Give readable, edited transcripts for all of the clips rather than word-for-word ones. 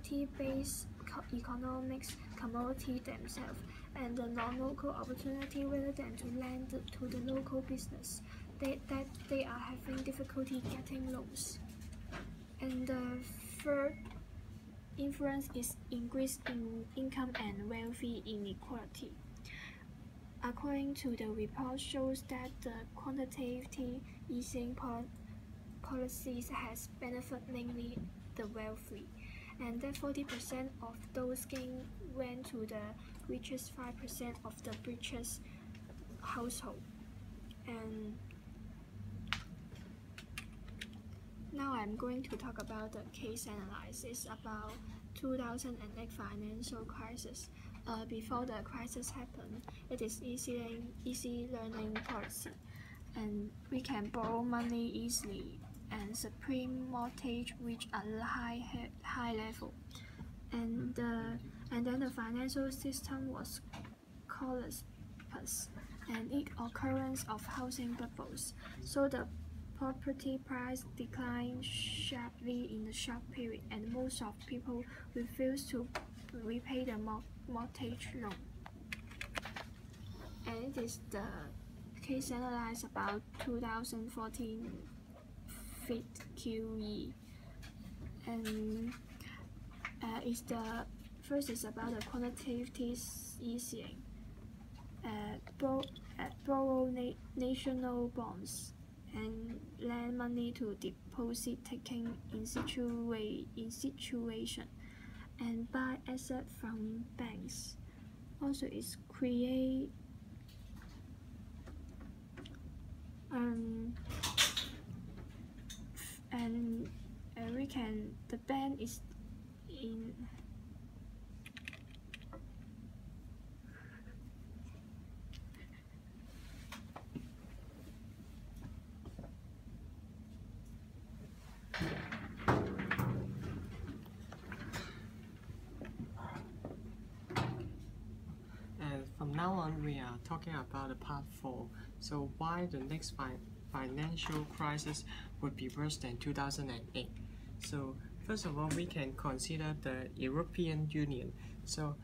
commodity-based economics, commodity themselves, and the non-local opportunity rather than to lend to the local business, that they are having difficulty getting loans. And the third influence is increase in income and wealthy inequality. According to the report, shows that the quantitative easing policies has benefited mainly the wealthy, and that 40% of those gains went to the richest 5% of the richest household. And now I'm going to talk about the case analysis about 2008 financial crisis. Before the crisis happened, it is easy learning policy, and we can borrow money easily, and supreme mortgage reach a high level, and then the financial system was collapsed, and it occurrence of housing bubbles. So the property price declined sharply in the short period, and most of people refused to repay the mortgage loan. And it is the case analyzed about 2014 FIT QE. And first is about the quantitative easing. Borrow national bonds and lend money to deposit taking in situation, and buy assets from banks. Also, is create and the bank is in From now on, we are talking about the part 4. So why the next financial crisis would be worse than 2008. So first of all, we can consider the European Union. So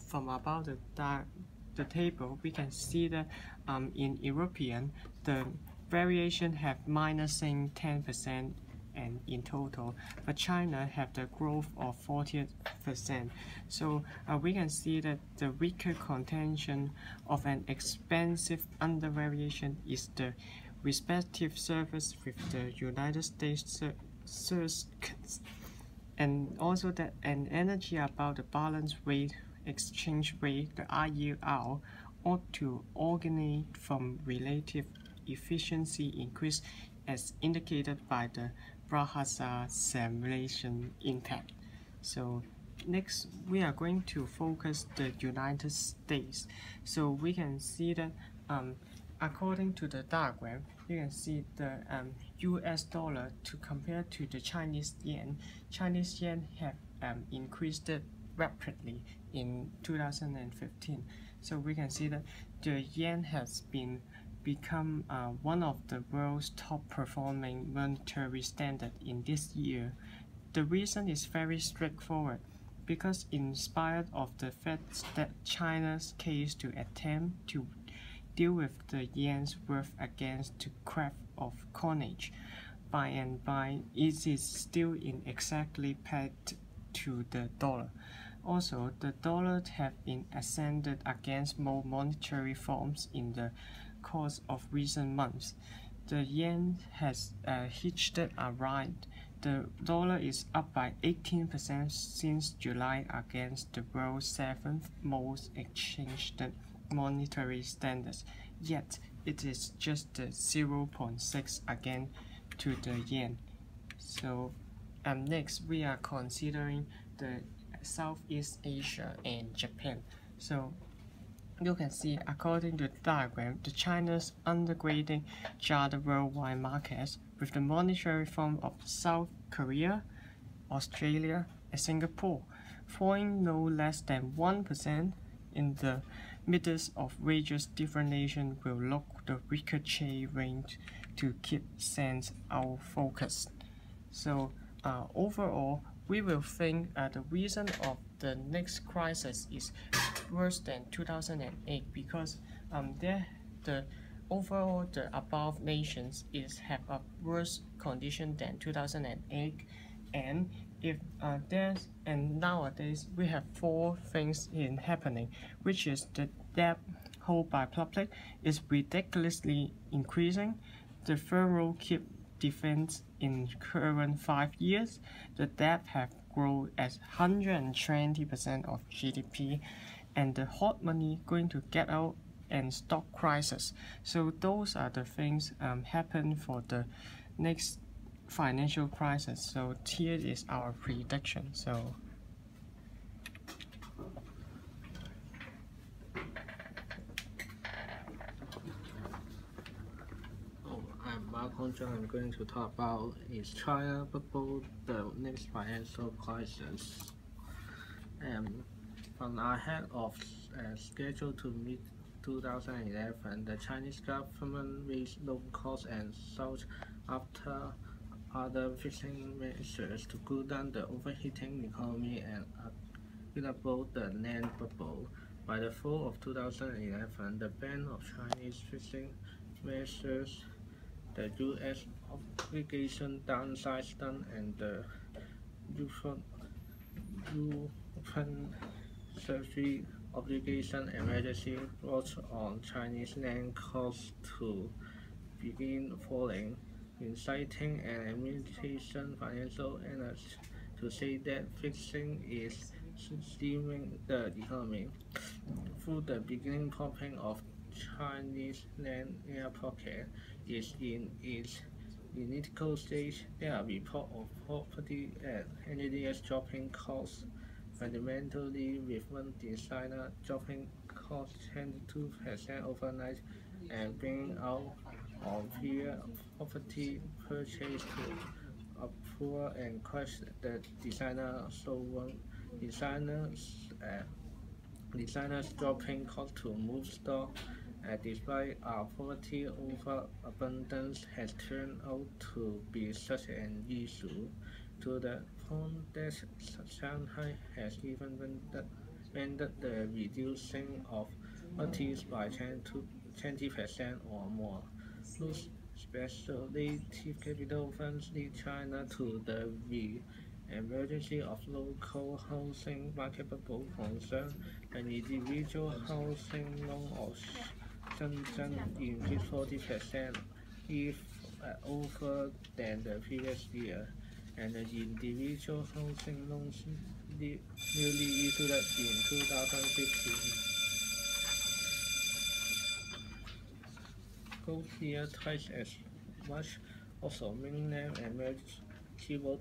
from about the table, we can see that in European, the variation have minusing 10% and in total, but China have the growth of 40%. So we can see that the weaker contention of an expensive undervariation is the respective service with the United States and also that an energy about the balance rate exchange rate, the IER, ought to originate from relative efficiency increase as indicated by the Brahasa simulation impact. So next, we are going to focus the United States. So we can see that according to the diagram, you can see the US dollar to compare to the Chinese yen. Chinese yen have increased rapidly in 2015. So we can see that the yen has become one of the world's top performing monetary standard in this year. The reason is very straightforward, because in spite of the fact that China's case to attempt to deal with the yen's worth against the craft of coinage, by and by it is still inexactly pegged to the dollar. Also, the dollar have been ascended against more monetary forms in the course of recent months. The yen has hitched a ride. The dollar is up by 18% since July against the world's 7th most exchanged monetary standards, yet it is just 0.6 again to the yen. So next we are considering the Southeast Asia and Japan. So you can see, according to the diagram, the China's undergrading jar the worldwide markets with the monetary form of South Korea, Australia, and Singapore, falling no less than 1%. In the midst of wages, different nations will look the weaker chain range to keep sense our focus. So overall, we will think the reason of the next crisis is worse than 2008 because the overall the above nations have a worse condition than 2008, and if nowadays we have four things happening, which is the debt hold by public is ridiculously increasing, the federal keep defense in current 5 years, the debt have grown at 120% of GDP, and the hot money going to get out and stock crisis. So those are the things happen for the next financial crisis. So here is our prediction. So I'm I'm going to talk about is China bubble the next financial crisis. From ahead of schedule to meet 2011, the Chinese government raised loan costs and sought after other fixing measures to cool down the overheating economy and about the land bubble. By the fall of 2011, the ban of Chinese fixing measures, the U.S. obligation downsized and the European surgery obligation emergency brought on Chinese land costs to begin falling, inciting an administration financial analyst to say that fixing is steaming the economy. Through the beginning popping of Chinese land air pocket is in its initial stage. There are reports of property and engineers dropping costs fundamentally, with one designer dropping costs 22% overnight and bringing out on fear property purchase to a poor and crush the designer. So one designers dropping cost to move stock, despite our poverty overabundance has turned out to be such an issue, to the point that Shanghai has even vended the reducing of properties by 20% or more. Those speculative capital funds lead China to the emergency of local housing market bubble concern. An individual housing loan of Shenzhen increased 40%, if over than the previous year, and the individual housing loans newly issued in 2015 go here twice as much. Also, mainland emerged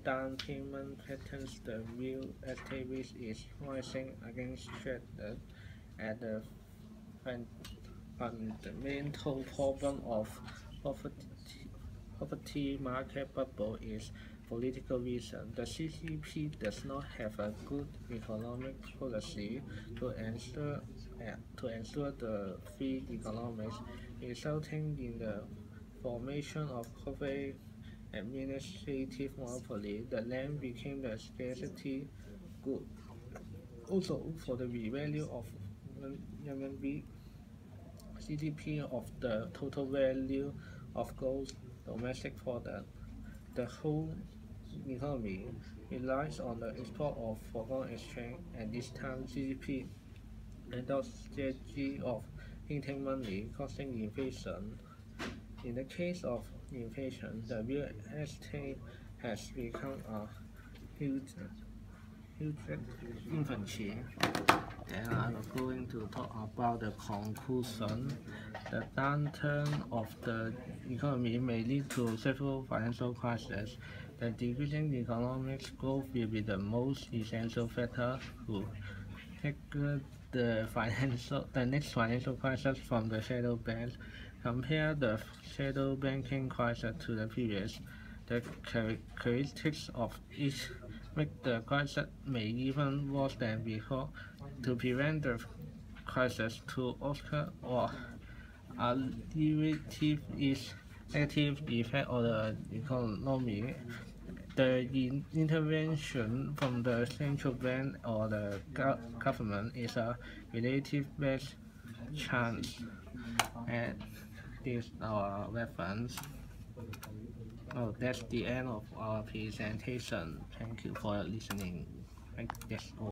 down payment patterns. The real estate risk is rising against threat at the fundamental problem of property market bubble is political reason. The CCP does not have a good economic policy to ensure the free economics, resulting in the formation of corporate administrative monopoly. The land became the scarcity good. Also, for the value of renminbi, GDP of the total value of gross domestic product, the whole economy relies on the export of foreign exchange, and this time GDP adopts strategy of printing money, causing inflation. In the case of inflation, the real estate has become a huge infancy. Then I'm going to talk about the conclusion. The downturn of the economy may lead to several financial crises. The decreasing economic growth will be the most essential factor to tackle the next financial crisis from the shadow banks. Compare the shadow banking crisis to the previous. The characteristics of each make the crisis may even worse than before. To prevent the crisis to occur or alleviate its negative effect on the economy, the intervention from the central bank or the government is a relative best chance, and these are weapons. Oh, that's the end of our presentation. Thank you for listening. That's all.